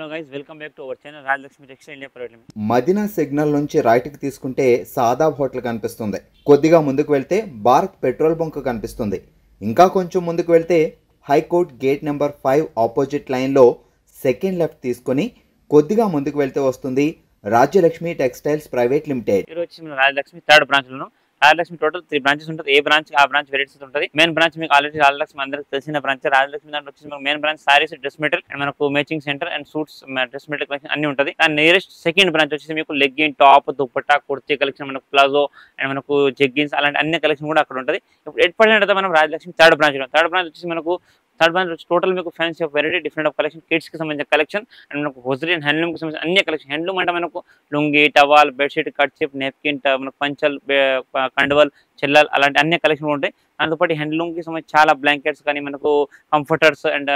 Hello guys welcome back to our channel Rajalakshmi textile India private limited. Madina signal నుంచి రైట్కి తీసుకుంటే Shadab hotel కనిపిస్తుంది. కొద్దిగా ముందుకు వెళ్తే భారత్ పెట్రోల్ బంక్ కనిపిస్తుంది. ఇంకా కొంచెం ముందుకు వెళ్తే హైకోర్ట్ గేట్ నెంబర్ 5 ఆపోజిట్ లైన్లో సెకండ్ లెఫ్ట్ తీసుకొని కొద్దిగా ముందుకు వెళ్తే వస్తుంది రాజ్యలక్ష్మి టెక్స్టైల్స్ ప్రైవేట్ లిమిటెడ్. ఈరోజు వచ్చి మన రాజలక్ష్మి థర్డ్ బ్రాంచ్ లో రాజలక్ష్మి టోటల్ 3 బ్రాంచెస్ ఉంటుంది. ఏ బ్రాంచ్ ఆ బ్రాంచ్ వెరైటీస్ ఉంటుంది. మెయిన్ బ్రాంచ్ మీకు ఆల్రెడీ రాజలక్ష్మి అందరికి తెలిసిన బ్రాంచ్. రాజలక్ష్మి దాంట్లో వచ్చి మనకు main branch sarees, dress material and మనకు matching centre and suits, dress material collection అన్ని ఉంటుంది. అండ్ నియరెస్ట్ సెకండ్ బ్రాంచ్ వచ్చేసి మీకు legging, top, dupatta, kurti collection, మనకు ప్లాజో అండ్ మనకు జెగ్గిన్స్ అలాంటి అన్ని కలెక్షన్ కూడా అక్కడ ఉంటుంది. ఇప్పుడు 8% అయితే మనం రాజలక్ష్మి థర్డ్ బ్రాంచ్ వచ్చేసి మనకు థర్డ్ బ్రాంచ్ టోటల్ మీకు fancy of variety different of collection, kids కి సంబంధించిన కలెక్షన్ అండ్ మనకు హోజరీ అండ్ హ్యాండ్లూమ్ కి సంబంధించిన అన్ని కలెక్షన్. హ్యాండ్లూమ్ అంటే మనకు లుంగి, టవాల్, బెడ్షీట్, కట్చిప్, నెప్కిన్, మనకు పంచల్, కండువల్, చెల్లల్ అలాంటి అన్ని కలెక్షన్ ఉంటాయి. దాంతోపాటు హ్యాండ్లూమ్ కి సంబంధించి చాలా బ్లాంకెట్స్ కానీ మనకు కంఫర్టర్స్ అండ్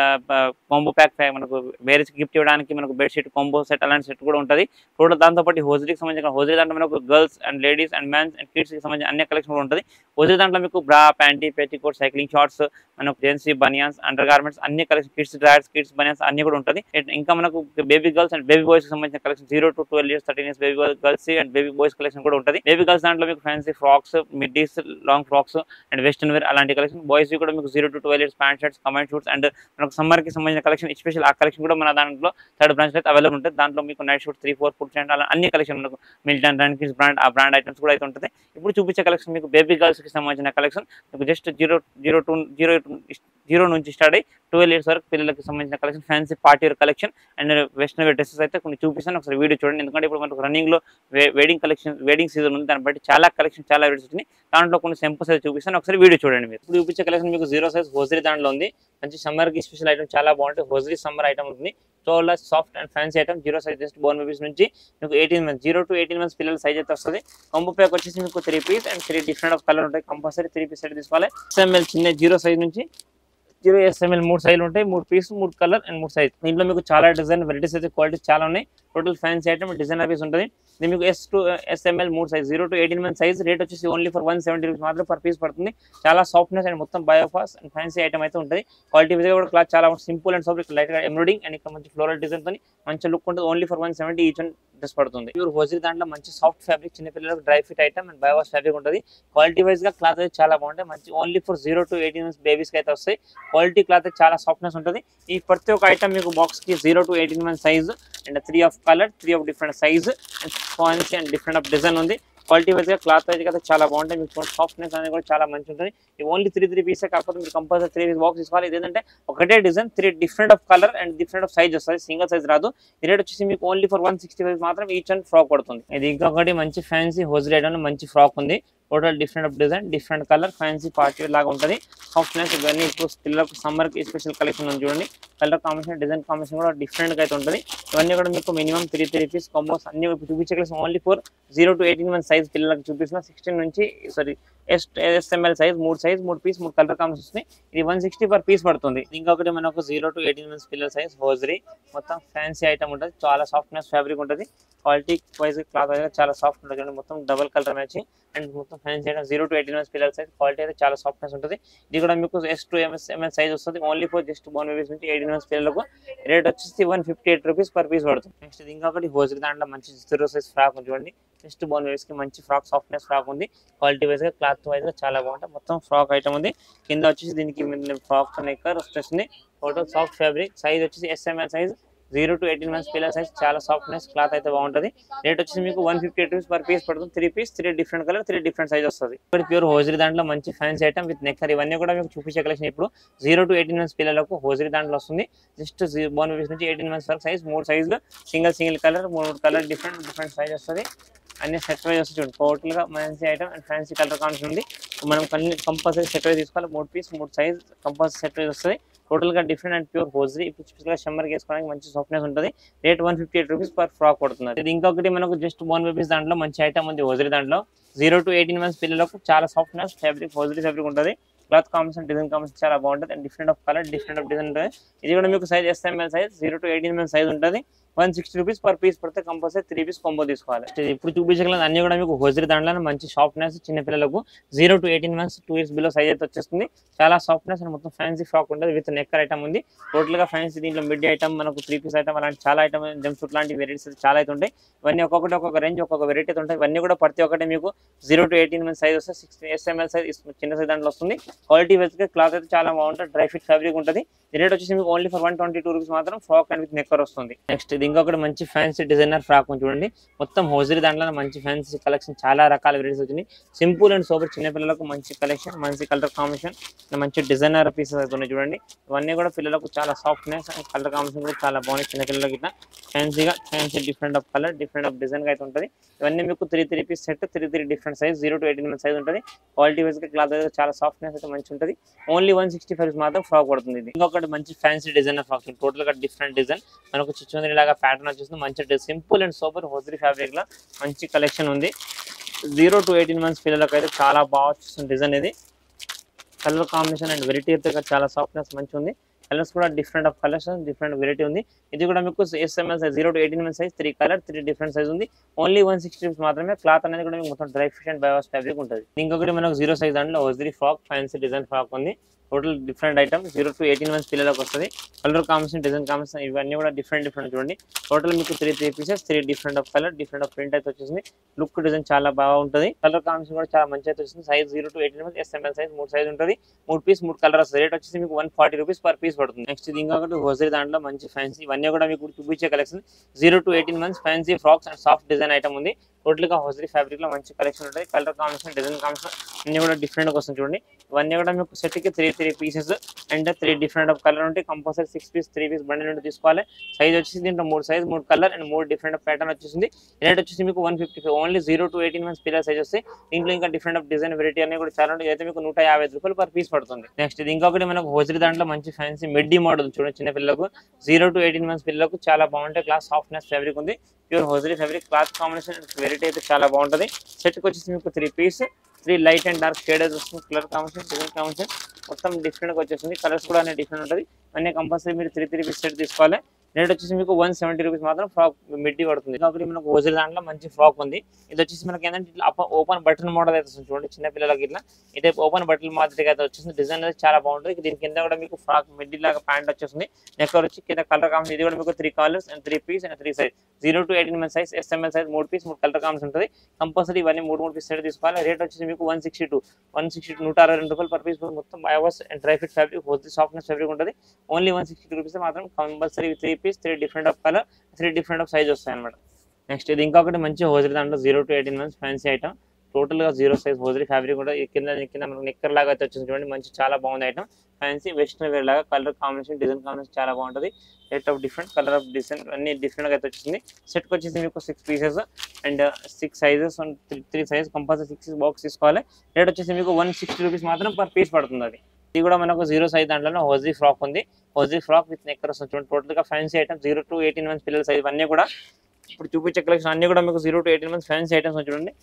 కాంబో ప్యాక్ మనకు వేరే గిఫ్ట్ ఇవ్వడానికి మనకు బెడ్షీట్ కాంబో సెట్ అలాంటి సెట్ కూడా ఉంటుంది. టోటల్ దాంతోపాటు హోజరీకి సంబంధించిన హోజరీ దాంట్లో మనకు girls and ladies and mens and kids కి సంబంధించిన అన్ని కలెక్షన్ కూడా ఉంటుంది. హోజరీ దాంట్లో మీకు bra, panty, petticoat, cycling shorts, మనకు జెన్సీ, బనియాన్స్, అండర్ గార్మెంట్స్ అన్ని collection, kids drawers, kids banians అన్ని కూడా ఉంటుంది. ఇంకా మనకు baby girls and baby boys కి సంబంధించిన collection 0 to 12 years 13 years baby girls and baby boys collection కూడా ఉంటుంది. బేబీ గర్ల్స్ దాంట్లో మీకు fancy frocks, middies, long frocks and western wear అలాంటి కలెక్షన్. బాయ్స్ కూడా మీకు 0 to 12 years pant shirts, command shoots and మనకు సమ్మర్ కి సంబంధించిన కలెక్షన్ స్పెషల్ ఆ కలెక్షన్ కూడా మన దాంట్లో థర్డ్ బ్రాంచ్ అయితే అవైలబుల్ ఉంటుంది. దాంట్లో మీకు నైట్ షూట్ 3, 4 ఫుడ్ అండ్ అలా అన్ని కలెక్షన్ మనకు మిల్టన్ రన్ కిడ్స్ బ్రాండ్ ఆ బ్రాండ్ ఐటమ్స్ కూడా అయితే ఉంటుంది. ఇప్పుడు చూపించే కలెక్షన్ మీకు బేబీ గర్ల్స్ కి సంబంధించిన కలెక్షన్ మీకు జస్ట్ 0 నుంచి స్టార్ట్ అయ్యి 12 years వరకు పిల్లలకి సంబంధించిన collection, fancy party wear collection and western wear dresses అయితే కొన్ని చూపిస్తాను. ఒకసారి వీడియో చూడండి. ఎందుకంటే ఇప్పుడు మనకు రన్నింగ్ లో వెడ్డింగ్ కలెక్షన్, వెడ్డింగ్ సీజన్ ఉంది. దాన్ని బట్టి చాలా కలెక్షన్, చాలా వెరైటీస్ వచ్చినాయి. దాంట్లో కొన్ని సింపుల్స్ అయితే చూపిస్తాను. ఒకసారి వీడియో చూడండి. మీరు ఇప్పుడు చూపించే కలెక్షన్ మీకు 0 size హోజరీ దాంట్లో ఉంది. మంచి సమ్మర్ కి స్పెషల్ ఐటమ్ చాలా బాగుంటాయి. హోజరీ సమ్మర్ ఐటమ్ ఉంది. చాలా soft and fancy item. 0 size just born babies నుంచి మీకు 18 months 0 to 18 months పిల్లల సైజ్ అయితే వస్తుంది. కాంబో ప్యాక్ వచ్చేసి మీకు 3 piece and 3 different of colour ఉంటాయి. కంపల్సరీ 3 పీస్ అయితే తీసుకోవాలి. SML చిన్న 0 size నుంచి 0 SML 3 సైజులు ఉంటాయి. 3 పీస్, 3 కలర్ అండ్ 3 సైజ్. దీంట్లో మీకు చాలా డిజైన్ వెరైటీస్ అయితే క్వాలిటీస్ చాలా ఉన్నాయి. Total fancy item designer piece ఉంటుంది. ఇది మీకు S to SML 3 size 0 to 18 months size. Rate వచ్చేసి ఓన్లీ ఫర్ 170 rupees మాత్రం పర్ పీస్ పడుతుంది. చాలా సాఫ్ట్నెస్ అండ్ మొత్తం బయోఫాస్ అండ్ ఫ్యాన్సీ ఐటమ్ అయితే ఉంటుంది. క్వాలిటీ విధంగా కూడా క్లాత్ చాలా సింపుల్ అండ్ సాఫ్ట్, లైట్ గా ఎంబ్రాయిడింగ్ అండ్ ఇక్కడ మంచి ఫ్లోరల్ డిజైన్ తో మంచి లుక్ ఉంటుంది. Only for 170 each and dress పడుతుంది. ప్యూర్ హోజరీ దాంట్లో మంచి సాఫ్ట్ ఫ్యాబ్రిక్, చిన్న పిల్లలకు dry fit item and biowash fabric ఉంటుంది. క్వాలిటీ వైజ్ గా క్లాత్ అయితే చాలా బాగుంటాయి. మంచి only for 0 to 18 months babies కి అయితే వస్తాయి. క్వాలిటీ క్లాత్ అయితే చాలా సాఫ్ట్నెస్ ఉంటుంది. ఈ ప్రతి ఒక్క ఐటమ్ మీకు బాక్స్ కి 0 to 18 months size and 3 of colour, 3 of different size and fancy and different of design ఉంది. క్వాలిటీ వైజ్ గా క్లాత్ వైజ్ గా చాలా బాగుంటాయి. మీకు సాఫ్ట్నెస్ అనేది కూడా చాలా మంచి ఉంటుంది. ఇది ఓన్లీ 3 పీసే కాకపోతే మీరు కంపల్సరీ 3 పీస్ బాక్స్ తీసుకోవాలి. ఇది ఏంటంటే ఒకటే design 3 different of colour and different of size వస్తుంది. సింగిల్ సైజ్ రాదు. ఈ రేట్ వచ్చేసి మీకు ఓన్లీ ఫర్ 165 మాత్రం ఈచ్ అండ్ ఫ్రాక్ పడుతుంది. ఇది ఇంకొకటి మంచి ఫ్యాన్సీ హోజరీ ఐటమ్ మంచి ఫ్రాక్ ఉంది. Total different of design, different colour, fancy party లాగా ఉంటుంది. సాఫ్ట్నెస్ ఇవన్నీ ఇప్పుడు పిల్లలకు సమ్మర్ కి స్పెషల్ కలెక్షన్ ఉంది చూడండి. కలర్ కాంబినేషన్, డిజైన్ కాంబినేషన్ కూడా డిఫరెంట్ గా అయితే ఉంటుంది. ఇవన్నీ కూడా మీకు మినిమం 3 పీస్ కాంబోస్ అన్ని చూపించే collection only for 0 to 18 months size పిల్లలకు చూపిస్తున్నా. 16 నుంచి SML size 3 piece 3 colour combination వస్తుంది. ఇది 160 పర్ పీస్ పడుతుంది. ఇంకొకటి మనకు 0 to 18 months పిల్లల సైజ్ హోజరీ మొత్తం ఫ్యాన్సీ ఐటమ్ ఉంటుంది. చాలా సాఫ్ట్నెస్ ఫ్యాబ్రిక్ ఉంటుంది. క్వాలిటీ వైజ్ క్లాత్ వైజ్ చాలా సాఫ్ట్ ఉంటుంది. మొత్తం డబల్ కలర్ మ్యాచింగ్ అండ్ మొత్తం ఫ్యాన్సీ ఐటమ్ 0 to 18 months పిల్లల సైజ్. క్వాలిటీ అయితే చాలా సాఫ్ట్నెస్ ఉంటుంది. ఇది కూడా మీకు S to ML సైజ్ వస్తుంది. Only for just born babies నుంచి 18 months పిల్లలకు. రేట్ వచ్చేసి 158 rupees పర్ పీస్ పడుతుంది. నెక్స్ట్ ఇంకొకటి హోజరీ దాంట్లో మంచి 0 size ఫ్రాక్ చూడండి. జస్ట్ బోర్న్ బేబీస్ కి మంచి ఫ్రాక్, సాఫ్ట్నెస్ ఫ్రాక్ ఉంది. క్వాలిటీ వైజ్ గా క్లాత్ వైజ్ గా చాలా బాగుంటుంది. మొత్తం ఫ్రాక్ ఐటమ్ ఉంది. కింద వచ్చేసి దీనికి ఫ్రాక్ నెక్కర్ వస్తుంది. Total soft fabric. సైజ్ వచ్చేసి SML సైజ్ 0 to 18 months పిల్లల సైజ్. చాలా సాఫ్ట్నెస్ క్లాత్ అయితే బాగుంటుంది. రేట్ వచ్చేసి మీకు 158 rupees పర్ పీస్ పడుతుంది. 3 piece 3 different colour, 3 different size వస్తుంది. ఇప్పుడు ప్యూర్ హోజరీ దాంట్లో మంచి ఫ్యాన్సీ ఐటమ్ విత్ నెక్కర్ ఇవన్నీ కూడా మీకు చూపించే కలెక్షన్. ఇప్పుడు 0 to 18 months పిల్లలకు హోజరీ దాంట్లో వస్తుంది. జస్ట్ బోర్న్ బేబీస్ నుంచి 18 months వరకు సైజ్ 3 సైజులు, single colour, 3 colour different size వస్తుంది. అన్ని సెట్ వైజ్ వస్తుంది చూడండి. టోటల్ గా మంచి item and fancy colour combination ఉంది. మనం కంపల్సరీ సెట్ వైజ్ తీసుకోవాలి. 3 piece 3 size compulsory set wise వస్తుంది. టోటల్ గా డిఫరెంట్ అండ్ ప్యూర్ హోజరీ. ఇప్పుడు సమ్మర్ వేసుకోవడానికి మంచి సాఫ్ట్నెస్ ఉంటుంది. రేట్ 158 rupees పర్ ఫ్రాక్ పడుతుంది. ఇది ఇంకొకటి మనకు జస్ట్ బోర్న్ బేబీస్ దాంట్లో మంచి ఐటమ్ ఉంది హోజరీ దాంట్లో. 0 to 18 months పిల్లలకు చాలా సాఫ్ట్నెస్ ఫ్యాబ్రిక్, హోజరీ ఫ్యాబ్రిక్ ఉంటుంది. క్లాత్ కాంబినేషన్, డిజైన్ కాంబినేషన్ చాలా బాగుంటుంది. And different of colour, different of design ఉంటుంది. ఇది కూడా మీకు size SML size 0 to 18 months size ఉంటుంది. 160 రూపీస్ పర్ పీస్ పడితే కంపల్సరీ 3 పీస్ కాంబో తీసుకోవాలి. ఇప్పుడు చూపించగలను అన్ని కూడా మీకు హోజరీ దాంట్లో మంచి సాఫ్ట్నెస్, చిన్న పిల్లలకు 0 to 18 months 2 years below size అయితే వచ్చేస్తుంది. చాలా సాఫ్ట్నెస్ అండ్ మొత్తం ఫ్యాన్సీ ఫ్రాక్ ఉంటుంది విత్ నెక్కర్ ఐటమ్ ఉంది. టోటల్ గా ఫ్యాన్సీ దీంట్లో మిడ్ ఐటమ్, మనకు 3 పీస్ ఐటమ్, అలాంటి చాలా ఐటమ్, జంప్ సూట్ లాంటి వెరైటీస్ చాలా అయితే ఉంటాయి. ఇవన్నీ ఒక్కొక్కటి ఒక్కొక్క రేంజ్, ఒక్కొక్క వెరైటీ ఉంటాయి. ఇవన్నీ కూడా ప్రతి ఒక్కటి మీకు 0 to 18 months సైజ్ వస్తే 16 SML సైజ్ చిన్న సైజ్ దాంట్లో వస్తుంది. క్వాలిటీ వైజ్గా క్లాత్ అయితే చాలా బాగుంటుంది, డ్రై ఫిట్ ఫ్యాబ్రిక్ ఉంటుంది. రేట్ వచ్చేసి మీకు ఓన్లీ ఫర్ 122 రూపీస్ మాత్రం ఫ్రాక్ అండ్ విత్ నెక్కర్ వస్తుంది. నెక్స్ట్ ఇది ఇంకొకటి మంచి ఫ్యాన్సీ డిజైనర్ ఫ్రాక్ చూడండి. మొత్తం హోజరీ దాంట్లో మంచి ఫ్యాన్సీ కలెక్షన్, చాలా రకాల వెరైటీస్ వచ్చినాయి. సింపుల్ అండ్ సూపర్ చిన్నపిల్లలకు మంచి కలెక్షన్, మంచి కలర్ కాంబినేషన్, మంచి డిజైనర్ పీసెస్ అవుతున్నాయి చూడండి. ఇవన్నీ కూడా పిల్లలకు చాలా సాఫ్ట్నెస్ అండ్ కలర్ కాంబినేషన్ కూడా చాలా బాగుంది. చిన్నపిల్లలకి ఇట్లా fancy different of colour, different of design అయితే ఉంటుంది. ఇవన్నీ మీకు 3 piece set, 3 different size, 0 to 18 months size ఉంటుంది. క్వాలిటీ వైజ్ గా క్లాత్ అయితే చాలా సాఫ్ట్నెస్ అయితే మంచి ఉంటుంది. ఓన్లీ 165 మాత్రం ఫ్రాక్ పడుతుంది. ఇది ఇంకొకటి మంచి ఫ్యాన్సీ డిజైనర్ ఫ్రాక్, టోటల్ గా డిఫరెంట్ డిజైన్, మనకు చిచ్చుంది లాగా ప్యాటర్న్ వచ్చేస్తుంది. మంచి simple and super hosiery fabric లో మంచి కలెక్షన్ ఉంది. 0 to 18 months పిల్లలకు అయితే చాలా బాగా వచ్చేస్తుంది డిజైన్. ఇది కలర్ కాంబినేషన్ అండ్ వెరైటీ అయితే చాలా సాఫ్ట్నెస్ మంచి ఉంది. కలర్స్ కూడా different of colours, different variety ఉంది. ఇది కూడా మీకు SML size 0 to 18 months size, 3 colour, 3 different size ఉంది. ఓన్లీ 160 రూపీస్ మాత్రమే. క్లాత్ అనేది కూడా మీకు మొత్తం dry fit and bias fabric ఉంటుంది. ఇంకొకటి మనకు 0 సైజ్ దాంట్లో hosiery frock, fancy design frock ఉంది. Total different item, 0 to 18 months పిల్లలకు వస్తుంది. కలర్ కాంబినేషన్, డిజైన్ కాంబినేషన్ ఇవన్నీ కూడా డిఫరెంట్ చూడండి. టోటల్ మీకు 3 pieces, 3 different of colour, different of print అయితే వచ్చేసింది. లుక్ డిజైన్ చాలా బాగుంటుంది. కలర్ కాంబినేషన్ కూడా చాలా మంచి అయితే వస్తుంది. Size 0 to 18 months SML size 3 size ఉంటుంది. 3 పీస్ 3 కలర్ వస్తుంది. రేట్ వచ్చేసి మీకు 140 రూపీస్ పర్ పీస్ పడుతుంది. నెక్స్ట్ ఇది ఇంకొకటి హోజరీ దాంట్లో మంచి ఫ్యాన్సీ, ఇవన్నీ కూడా మీకు చూపించే collection 0 to 18 months fancy frocks and soft design item ఉంది. టోటల్ గా హోజరీ ఫ్యాబ్రిక్ లో మంచి కలెక్షన్ ఉంటుంది. కలర్ కాంబినేషన్, డిజైన్ కాంబినేషన్ అన్ని కూడా డిఫరెంట్ గా వస్తుంది చూడండి. ఇవన్నీ కూడా మీకు సెట్ కి 3 pieces and 3 different of colour ఉంటాయి. కంపల్సరీ 6 పీస్ 3 పీస్ బండిల్ నుండి తీసుకోవాలి. సైజ్ వచ్చేసి దీంట్లో 3 size, 3 colour and 3 different of pattern వచ్చేసింది. రేట్ వచ్చేసి మీకు 155. ఓన్లీ 0 to 18 months పిల్లల సైజ్ వస్తాయి. దీంట్లో ఇంకా డిఫరెంట్ ఆఫ్ డిజైన్ వెరైటీ అన్ని కూడా చాలా ఉంటాయి. అయితే మీకు 150 రూపాయలు పర్ పీస్ పడుతుంది. నెక్స్ట్ ఇది ఇంకొకటి మనకు హోజరీ దాంట్లో మంచి ఫ్యాన్సీ మిడ్డీ మోడల్ చూడండి. చిన్న పిల్లలకు 0 to 18 months పిల్లలకు చాలా బాగుంటాయి. క్లాస్ సాఫ్ట్నెస్ ఫ్యాబ్రిక్ ఉంది. Pure hosiery fabric, cloth combination variety అయితే చాలా బాగుంటుంది. సెట్ కి వచ్చేసి మీకు 3 piece, 3 light and dark shades వస్తుంది. కలర్ కాంబినేషన్, డిజైన్ కాంబినేషన్ మొత్తం డిఫరెంట్ గా వచ్చేసింది. కలర్స్ కూడా అనే డిఫరెంట్ ఉంటుంది. అన్నీ కంపల్సరీ మీరు 3 పీస్ సెట్ తీసుకోవాలి. రేట్ వచ్చేసి మీకు 170 రూపీస్ మాత్రం ఫ్రాక్ మిడ్డీ పడుతుంది. కాబట్టి మనకు హోజరీ దాంట్లో మంచి ఫ్రాక్ ఉంది. ఇది వచ్చేసి మనకి ఏంటంటే ఇట్లా ఓపెన్ బటన్ మోడల్ అయితే వస్తుంది చూడండి. చిన్న పిల్లలకి ఇట్లా ఇదే ఓపెన్ బటన్ మాదిరిగా అయితే వచ్చేసింది. డిజైన్ అయితే చాలా బాగుంటుంది. దీని కింద కూడా మీకు ఫ్రాక్ మిడ్డీ లాగా ప్యాంట్ వచ్చేస్తుంది. నెక్కర్ వచ్చి కింద కలర్ కాంబినేషన్. ఇది కూడా మీకు 3 colours and 3 piece and 3 size, 0 to 18 months size, SML size 3 piece 3 colour combination ఉంటుంది. కంపల్సరీ ఇవన్నీ 3 పీస్ సెట్ తీసుకోవాలి. రేట్ వచ్చేసి మీకు 162 162 రూపాయలు పర్ పీస్. మొత్తం bios and dry fit fabric, hosiery softness fabric ఉంటుంది. ఓన్లీ 162 రూపీస్ మాత్రం. Compulsory 3 piece 3 different of colour, 3 different of size వస్తాయి అనమాట. నెక్స్ట్ ఇది ఇంకొకటి మంచి హోజరీ దాంట్లో 0 to 18 months fancy item. Total గా 0 సైజ్ హోజరీ ఫ్యాబ్రిక్ కూడా కింద మనకు నెక్కర్ లాగా అయితే వచ్చింది చూడండి. మంచి చాలా బాగుంది ఐటమ్. ఫ్యాన్సీ వెస్టర్న్ వేర్ లాగా కలర్ కాంబినేషన్, డిజైన్ కాంబినేషన్ చాలా బాగుంటుంది. Rate of different colour of design అన్ని డిఫరెంట్ గా అయితే వచ్చింది. సెట్ కి వచ్చేసి మీకు 6 pieces and 6 sizes and 3 size, compulsory 6 box తీసుకోవాలి. రేట్ వచ్చేసి మీకు 160 రూపీస్ మాత్రం పర్ పీస్ పడుతుంది. అది ఇది కూడా మనకు 0 సైజ్ దాంట్లో హోజరీ ఫ్రాక్ ఉంది. హోజరీ ఫ్రాక్ విత్ నెక్కర్ వస్తుంది చూడండి. టోటల్ గా ఫ్యాన్సీ ఐటమ్ 0 to 18 months పిల్లల సైజ్. అన్నీ కూడా ఇప్పుడు చూపించే కలెక్షన్ అన్ని కూడా మీకు 0 to 18 months ఫ్యాన్సీ ఐటమ్స్ చూడండి.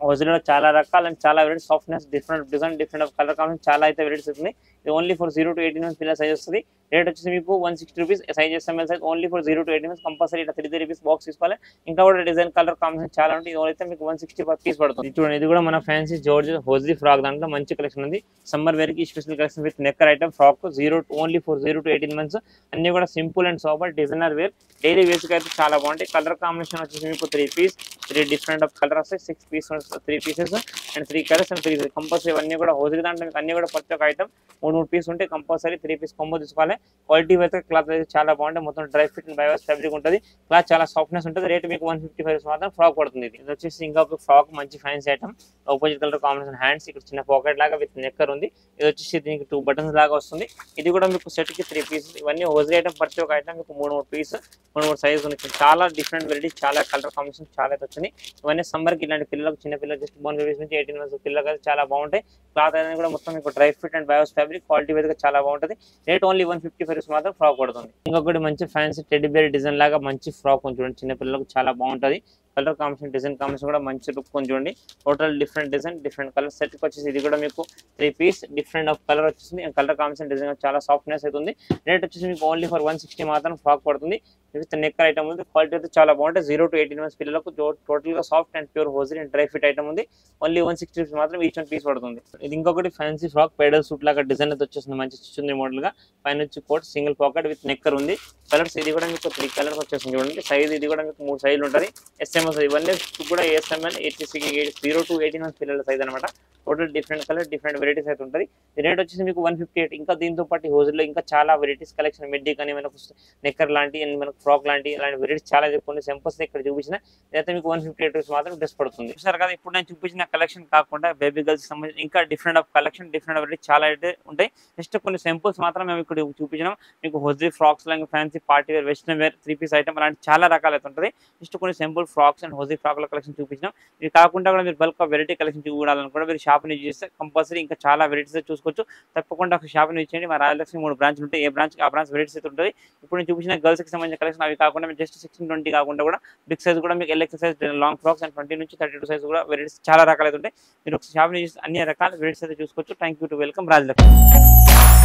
హోజరీలో చాలా రకాలు అండ్ చాలా variety softness, different design, different of colour combination చాలా అయితే వెరైటీస్ వస్తుంది. ఇది ఓన్లీ ఫర్ 0 to 18 months పిల్లల సైజ్ వస్తుంది. రేట్ వచ్చేసి మీకు 160 rupees. Size SML size only for 0 to 18 months. Compulsory ఇట్లా 3 పీస్ బాక్స్ తీసుకోవాలి. ఇంకా కూడా డిజైన్, కలర్ కాంబినేషన్ చాలా ఉంటుంది. ఇది అయితే మీకు 160 పర్ పీస్ పడుతుంది. చూడండి ఇది కూడా మన ఫ్యాన్సీ జార్జ్ హోజరీ ఫ్రాక్ దాంట్లో మంచి కలెక్షన్ ఉంది. సమ్మర్ వేర్ కి special collection with knicker item frock only for 0 to 18 months. అన్ని కూడా simple and super designer wear, daily wears కి అయితే చాలా బాగుంటాయి. కలర్ కాంబినేషన్ వచ్చేసి మీకు 3 పీస్ 3 డిఫరెంట్ ఆఫ్ కలర్ వస్తాయి. 6 piece 3 pieces and 3 colours and 3 compulsory. అన్ని కూడా హోజరీ దాంట్లో మీకు అన్ని కూడా ప్రతి ఒక్క ఐటమ్ 3 పీస్ ఉంటే కంపల్సరీ 3 పీస్ కాంబో తీసుకోవాలి. క్వాలిటీ అయితే క్లాత్ అయితే చాలా బాగుంటుంది. మొత్తం dry fit and bias fabric ఉంటుంది. క్లాత్ చాలా సాఫ్ట్నెస్ ఉంటుంది. రేట్ మీకు 155 మాత్రం ఫ్రాక్ పడుతుంది. ఇది వచ్చేసి ఇంకొక ఫ్రాక్ మంచి fancy item. Opposite colour combination hands, ఇక్కడ చిన్న పాకెట్ లాగా విత్ నెక్కర్ ఉంది. ఇది వచ్చేసి దీనికి 2 బటన్స్ లాగా వస్తుంది. ఇది కూడా మీకు సెట్ కి 3 పీసెస్. ఇవన్నీ హోజరీ ఐటమ్. ప్రతి ఒక్క ఐటమ్ మీకు 3 పీస్ 3 సైజ్ ఉన్నాయి. చాలా డిఫరెంట్ వెరైటీ, చాలా కలర్ కాంబినేషన్ చాలా అయితే వచ్చింది. ఇవన్నీ సమ్మర్ కి ఇలాంటి పిల్లలకు, చిన్న పిల్లలు జస్ట్ బోర్న్ బేబీస్ నుంచి 18 months పిల్లలకు అయితే చాలా బాగుంటాయి. క్లాత్ అనేది కూడా మొత్తం మీకు dry fit and bias fabric, quality wise గా చాలా బాగుంటుంది. రేట్ ఓన్లీ 155 మాత్రం ఫ్రాక్ పడుతుంది. ఇంకొకటి మంచి ఫ్యాన్సీ టెడ్డీ బేర్ డిజైన్ లాగా మంచి ఫ్రాక్ చూడండి. చిన్న పిల్లలకు చాలా బాగుంటుంది. కలర్ కాంబినేషన్ డిజైన్ కాంబినేషన్ కూడా మంచి లుక్ చూడండి. Total different design different colour set వచ్చేసి ఇది కూడా మీకు 3 పీస్ డిఫరెంట్ ఆఫ్ కలర్ వచ్చేసింది. కలర్ కాంబినేషన్ డిజైన్ చాలా సాఫ్ట్నెస్ అవుతుంది. రేట్ వచ్చేసి మీకు ఓన్లీ ఫర్ 160 మాత్రం ఫ్రాక్ పడుతుంది. విత్ నెక్కర్ ఐటమ్ ఉంది. క్వాలిటీ అయితే చాలా బాగుంటుంది. 0 to 18 months పిల్లలకు టోటల్ గా soft and pure hosiery and dry fit item ఉంది. ఓన్లీ 160 rupees మాత్రం ఈచ్ వన్ పీస్ పడుతుంది. ఇది ఇంకొకటి ఫ్యాన్సీ ఫ్రాక్ పేడల్ సూట్ లాగా డిజైన్ అయితే వచ్చేస్తుంది. మంచి చిన్న మోడల్ గా పైన వచ్చి కోట్ సింగిల్ పాకెట్ విత్ నెక్కర్ ఉంది. కలర్స్ ఇది కూడా మీకు 3 కలర్స్ వచ్చేసింది చూడండి. సైజ్ ఇది కూడా మీకు 3 సైజులు ఉంటుంది. ఎస్ఎంఎస్ ఇవన్నీ కూడా ఎస్ఎంఎల్ 0 to 18 months పిల్లల సైజ్ అనమాట. Total different colour different varieties అయితే ఉంటుంది. రేట్ వచ్చేసి మీకు 158. ఇంకా దీంతో పాటు హోజరీలో ఇంకా చాలా వెరైటీస్ కలెక్షన్ మిడ్డీ కానీ మనకు నెక్కర్ లాంటి అండ్ మనకు ఫ్రాక్ లాంటి ఇలాంటి వెరైటీస్ చాలా కొన్ని సింపుల్స్ ఇక్కడ చూపించిన అయితే మీకు 158 rupees మాత్రం డ్రెస్ పడుతుంది. చూసారు కదా, ఇప్పుడు నేను చూపించిన కలెక్షన్ కాకుండా బేబీ గర్ల్స్ సంబంధించి ఇంకా different of collection different variety చాలా అయితే ఉంటాయి. జస్ట్ కొన్ని సింపుల్స్ మాత్రం మేము ఇక్కడ చూపించినాం. మీకు హోజరీ ఫ్రాక్స్ లాగా fancy party wear western wear 3 piece item అలాంటి చాలా రకాలు అయితే ఉంటుంది. జస్ట్ కొన్ని సింపుల్ ఫ్రాక్స్ అండ్ హోజరీ ఫ్రాక్ల కలెక్షన్ చూపించినాం. ఇది కాకుండా కూడా మీరు బల్క్ వెరైటీ కలెక్షన్ చూడాలనుకుంటే మీరు షాప్ని చేస్తే కంపల్సరీ ఇంకా చాలా వెరైటీస్ చూసుకోవచ్చు. తప్పకుండా ఒక షాప్ని చేయండి. మా రాయలక్ష్మి 3 బ్రాంచ్లు ఉంటాయి. ఏ బ్రాంచ్ ఆ బ్రాంచ్ వెరైటీస్ అయితే ఉంటుంది. ఇప్పుడు నేను చూపించిన గర్ల్స్ కి సంబంధించిన కలెక్షన్ అవి కాకుండా మీరు జస్ట్ 16-20 కాకుండా కూడా బిగ్ సైజ్ కూడా మీకు LX size long frocks and 20 నుంచి 32 సైజ్ కూడా వెరైటీస్ చాలా రకాలు అయితే ఉంటాయి. మీరు ఒక షాప్ని అన్ని రకాల వెరైటీస్ అయితే చూసుకోవచ్చు. Thank you to welcome Rajalakshmi.